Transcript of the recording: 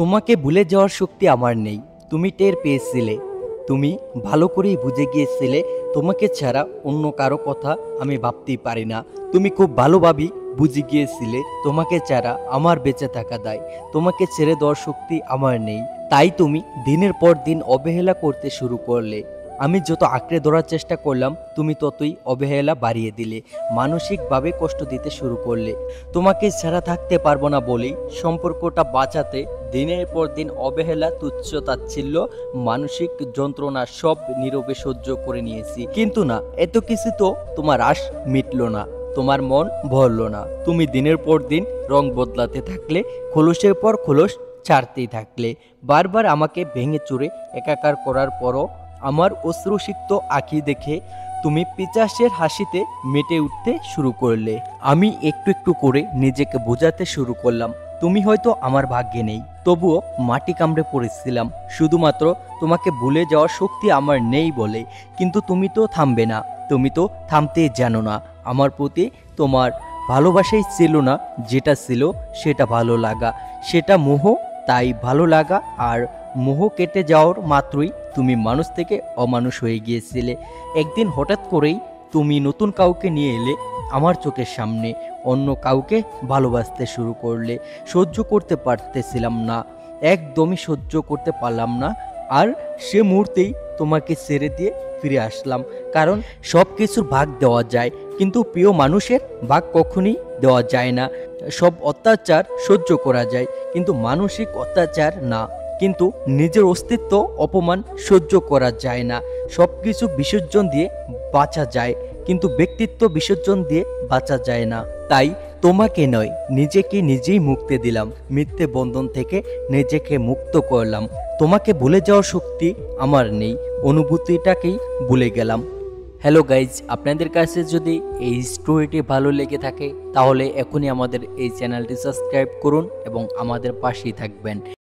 তোমাকে ভুলে যাওয়ার শক্তি আমার নেই। তুমি টের পেয়েছিলে, তুমি ভালো করেই বুঝে গিয়েছিলে তোমাকে ছাড়া অন্য কারো কথা আমি ভাবতেই পারি না। তুমি খুব ভালোভাবেই বুঝে গিয়েছিলে তোমাকে ছাড়া আমার বেঁচে থাকা দায়। তোমাকে ছেড়ে দেওয়ার শক্তি আমার নেই, তাই তুমি দিনের পর দিন অবহেলা করতে শুরু করলে। আমি যত আঁকড়ে ধরার চেষ্টা করলাম তুমি ততই অবহেলা বাড়িয়ে দিলে, মানসিকভাবে কষ্ট দিতে শুরু করলে। তোমাকে ছাড়া থাকতে পারবো না বলেই সম্পর্কটা বাঁচাতে দিনের পর দিন অবহেলা, তুচ্ছ তাচ্ছিল্য, মানসিক যন্ত্রণা সব নীরবে সহ্য করে নিয়েছি। কিন্তু না, এত কিছু তো তোমার আশ মিটলো না, তোমার মন ভরল না। তুমি দিনের পর দিন রং বদলাতে থাকলে, খোলসের পর খোলস ছাড়তেই থাকলে। বারবার আমাকে ভেঙে চুরে একাকার করার পরও আমার অশ্রুসিক্ত আঁখি দেখে তুমি পিচাসের হাসিতে মেতে উঠতে শুরু করলে। আমি একটু একটু করে নিজেকে বোঝাতে শুরু করলাম তুমি হয়তো আমার ভাগ্যে নেই, তবুও মাটি কামড়ে পড়েছিলাম শুধুমাত্র তোমাকে ভুলে যাওয়ার শক্তি আমার নেই বলে। কিন্তু তুমি তো থামবে না, তুমি তো থামতে জানো না। আমার প্রতি তোমার ভালোবাসাই ছিল না, যেটা ছিল সেটা ভালো লাগা, সেটা মোহ। তাই ভালো লাগা আর মোহ কেটে যাওয়ার মাত্রই তুমি মানুষ থেকে অমানুষ হয়ে গিয়েছিলে। একদিন হঠাৎ করেই তুমি নতুন কাউকে নিয়ে এলে আমার চোখের সামনে, অন্য কাউকে ভালোবাসতে শুরু করলে। সহ্য করতে পারতেছিলাম না, একদমই সহ্য করতে পারলাম না। আর সে মুহূর্তেই তোমাকে ছেড়ে দিয়ে ফিরে আসলাম। কারণ সব কিছুর ভাগ দেওয়া যায়, কিন্তু প্রিয় মানুষের ভাগ কখনই দেওয়া যায় না। সব অত্যাচার সহ্য করা যায়, কিন্তু মানসিক অত্যাচার না। কিন্তু নিজের অস্তিত্ব অপমান সহ্য করা যায় না। সব কিছু বিসর্জন দিয়ে বাঁচা যায়, কিন্তু ব্যক্তিত্ব বিসর্জন দিয়ে বাঁচা যায় না। তাই তোমাকে নয়, নিজেকে নিজেই মুক্তি দিলাম, মিথ্যে বন্ধন থেকে নিজেকে মুক্ত করলাম। তোমাকে ভুলে যাওয়ার শক্তি আমার নেই, অনুভূতিটাকেই ভুলে গেলাম। হ্যালো গাইজ, আপনাদের কাছে যদি এই স্টোরিটি ভালো লেগে থাকে তাহলে এখনই আমাদের এই চ্যানেলটি সাবস্ক্রাইব করুন এবং আমাদের পাশেই থাকবেন।